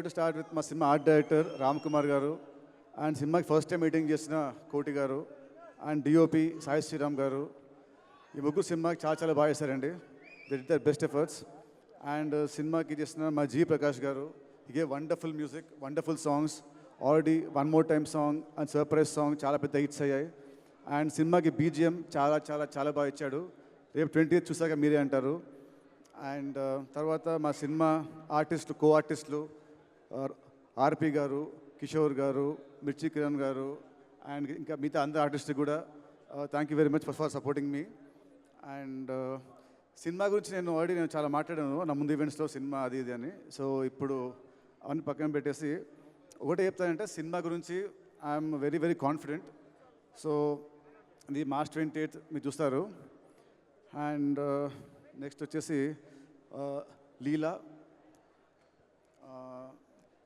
To start with మా cinema art director Ram Kumar గారు and సినిమాకి ఫస్ట్ టైం మీటింగ్ చేసిన కోటి గారు అండ్ డిఓపి సాయి శ్రీరామ్ గారు. ఈ ముగ్గురు సినిమాకి చాలా చాలా బాగా చేశారండి. They did their best efforts. And సినిమాకి చేసిన మా జీ ప్రకాష్ గారు, ఇగే wonderful music, wonderful songs. Already one more time song and surprise song చాలా పెద్ద హిట్స్ అయ్యాయి. అండ్ సినిమాకి బీజిఎం చాలా చాలా చాలా బాగా ఇచ్చాడు. రేపు 20th చూసాక మీరే అంటారు. అండ్ తర్వాత మా సినిమా ఆర్టిస్టులు, కో ఆర్టిస్టులు ఆర్పి గారు, కిషోర్ గారు, మిర్చి కిరణ్ గారు అండ్ ఇంకా మిగతా అందరు ఆర్టిస్టులు కూడా thank you very much for supporting me. And cinema గురించి నేను చాలా మాట్లాడాను నా ముందు ఈవెంట్స్లో, సినిమా అది ఇది అని. సో ఇప్పుడు అవన్నీ పక్కన పెట్టేసి ఒకటే చెప్తానంటే, సినిమా గురించి I'm very very confident. So ఇది March 28 మీరు చూస్తారు. అండ్ నెక్స్ట్ వచ్చేసి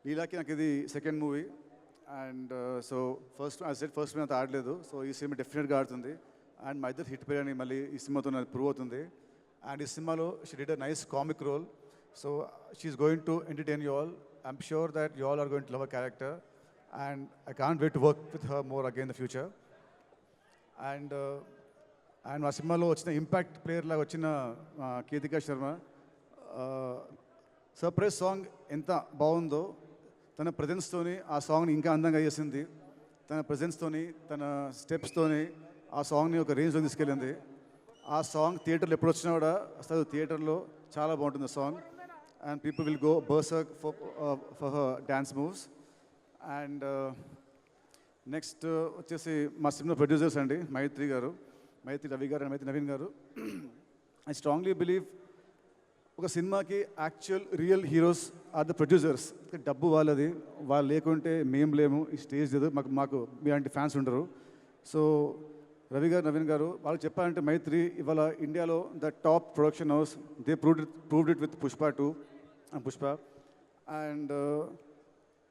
లీలాకి నాకు ఇది second movie. And so first movie అంతా ఆడలేదు. సో ఈ సినిమా డెఫినెట్గా ఆడుతుంది. అండ్ మా ఇద్దరు హిట్ పేరు అని మళ్ళీ ఈ సినిమాతో నాకు ప్రూవ్ అవుతుంది. అండ్ ఈ సినిమాలో she did a nice comic role. So she's going to entertain you all. I'm sure that you all are going to love a character. And I can't wait to work with her more again in the future. And మా సినిమాలో వచ్చిన impact player లాగా వచ్చిన కీతికా Sharma, surprise song ఎంత బాగుందో, తన ప్రజెన్స్తోని ఆ సాంగ్ని ఇంకా అందంగా చేసింది. తన ప్రజెన్స్తోని, తన స్టెప్స్తోని ఆ సాంగ్ని ఒక రేంజ్లో తీసుకెళ్ళింది. ఆ సాంగ్ థియేటర్లో ఎప్పుడు వచ్చినా కూడా అసలు థియేటర్లో చాలా బాగుంటుంది song. And people will go berserk for her dance moves. And next వచ్చేసి మా సినిమా ప్రొడ్యూసర్స్ అండి, మైత్రి గారు, మైత్రి రవి గారు అండ్ మైత్రి నవీన్ గారు. ఐ స్ట్రాంగ్లీ బిలీవ్ ఒక సినిమాకి actual real heroes are the producers. డబ్బు వాళ్ళది, వాళ్ళు లేకుంటే మేము లేము, ఈ స్టేజ్ లేదు, మాకు మీలాంటి ఫ్యాన్స్ ఉండరు. సో రవి గారు, నవీన్ గారు వాళ్ళు చెప్పాలంటే, మైత్రి ఇవాళ ఇండియాలో the top production house. They proved it with Pushpa 2 and Pushpa. And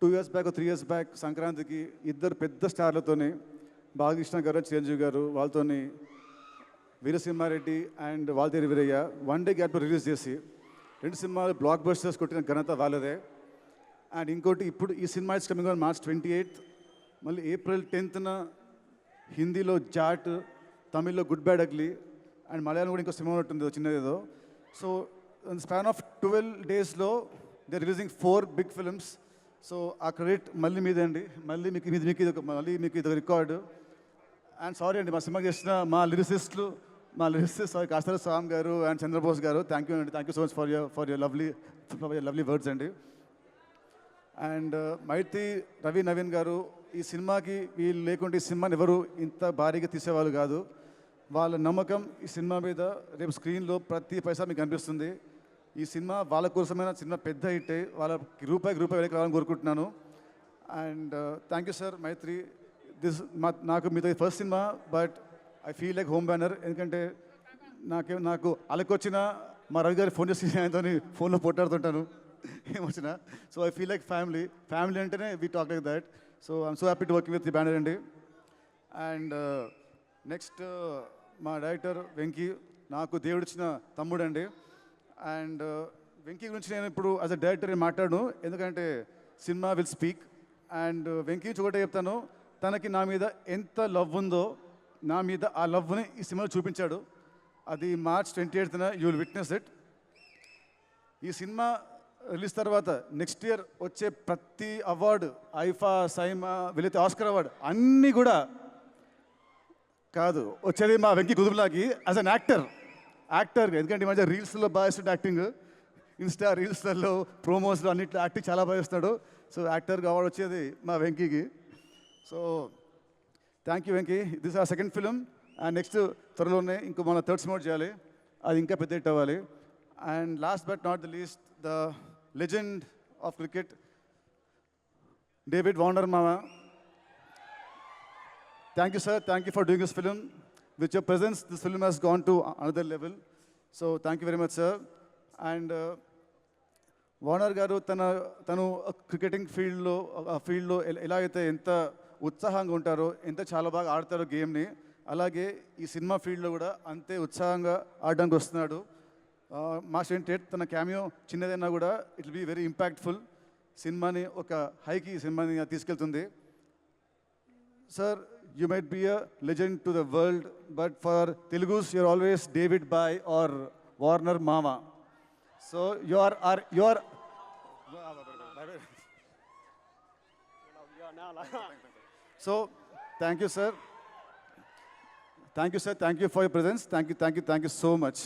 2 years back 3 years back సంక్రాంతికి ఇద్దరు పెద్ద స్టార్లతోని, బాలకృష్ణ గారు, చిరంజీవి గారు, వాళ్ళతోని Veera Simha Reddy and Waltair Veerayya one day గ్యాప్లో రిలీజ్ చేసి 2 సినిమాలు బ్లాక్ బస్టర్స్ కొట్టిన ఘనత వాళ్ళదే. అండ్ ఇంకోటి ఇప్పుడు ఈ cinema is coming on March 28. మళ్ళీ April 10th హిందీలో జాట్, తమిళ్లో good bad ugly and Malayalam కూడా ఇంకో సినిమా ఉంటుంది చిన్నదేదో. సో ఇన్ స్పాన్ ఆఫ్ 12 daysలో they releasing 4 big films. So ఆ క్రెడిట్ మళ్ళీ మీదే అండి. మళ్ళీ మీకు ఇది రికార్డు. అండ్ సారీ అండి, మా సినిమా చేసిన మా లిరిసిస్ట్ సారీ కాస్తర స్వామి గారు అండ్ చంద్రబోస్ గారు, థ్యాంక్ యూ అండి. Thank you so much for your lovely words అండి. అండ్ మైత్రి రవి నవీన్ గారు, ఈ సినిమాకి వీళ్ళు లేకుంటే ఈ సినిమాని ఎవరు ఇంత భారీగా తీసేవాళ్ళు కాదు. వాళ్ళ నమ్మకం ఈ సినిమా మీద రేపు స్క్రీన్లో ప్రతి పైసా మీకు కనిపిస్తుంది. ఈ సినిమా వాళ్ళ కోసమైన సినిమా పెద్ద హిట్, వాళ్ళకి రూపాయికి వెళ్ళి రావాలని కోరుకుంటున్నాను. అండ్ థ్యాంక్ యూ సార్ మైత్రి. నాకు మీతో first cinema, but I feel like home banner. ఎందుకంటే నాకు అలకొచ్చిన మా రవి గారి ఫోన్ చేసి ఆయనతో ఫోన్లో పొట్టాడుతుంటాను ఏమొచ్చినా. So I feel like family అంటేనే we talk like that. So I'm so happy to working with the banner అండి. అండ్ నెక్స్ట్ మా డైరెక్టర్ వెంకీ, నాకు దేవుడిచ్చిన తమ్ముడు అండి. అండ్ వెంకీ గురించి నేను ఇప్పుడు యాజ్ అ డైరెక్టర్ మాట్లాడను, ఎందుకంటే cinema will speak. And Venky నుంచి ఒకటే చెప్తాను, తనకి నా మీద ఎంత లవ్ ఉందో, నా మీద ఆ లవ్ని ఈ సినిమాలో చూపించాడు. అది March 28th you will witness it. ఈ సినిమా రిలీజ్ తర్వాత నెక్స్ట్ ఇయర్ వచ్చే ప్రతి అవార్డు, ఐఫా, సైమా, వీలైతే ఆస్కర్ అవార్డు అన్నీ కూడా కాదు, వచ్చేది మా వెంకీ కుదుపులాకి యాజ్ అన్ యాక్టర్. ఎందుకంటే ఈ మధ్య రీల్స్లో బాగా ఇస్తాడు యాక్టింగ్, ఇన్స్టా రీల్స్లలో, ప్రోమోస్లో అన్నిట్లో యాక్టింగ్ చాలా బాగా ఇస్తాడు. సో యాక్టర్గా అవార్డు వచ్చేది మా వెంకీకి. So thank you Venky. This are second film. And next త్వరలోనే ఇంకో మన థర్డ్ సినిమా చేయాలి, అది ఇంకా పెద్ద హిట్ అవ్వాలి. And last but not the least, the legend of cricket David Warner మామ. Thank you sir, thank you for doing this film. With your presence, this film has gone to another level. So thank you very much, sir. And Warner గారు తను cricketing ఫీల్డ్లో ఎలా అయితే ఎంత ఉత్సాహంగా ఉంటారో, ఎంత చాలా బాగా ఆడతారో గేమ్ని, అలాగే ఈ సినిమా ఫీల్డ్లో కూడా అంతే ఉత్సాహంగా ఆడడానికి వస్తున్నాడు. March 28 తన క్యామియో చిన్నదైనా కూడా it will be very impactful. సినిమాని ఒక హైకి సినిమాని తీసుకెళ్తుంది. Sir, you might be a legend to the world, but for Telugus, you're always David Bai or Warner Mama. So you are. So, thank you, sir. Thank you, sir. Thank you for your presence. Thank you so much.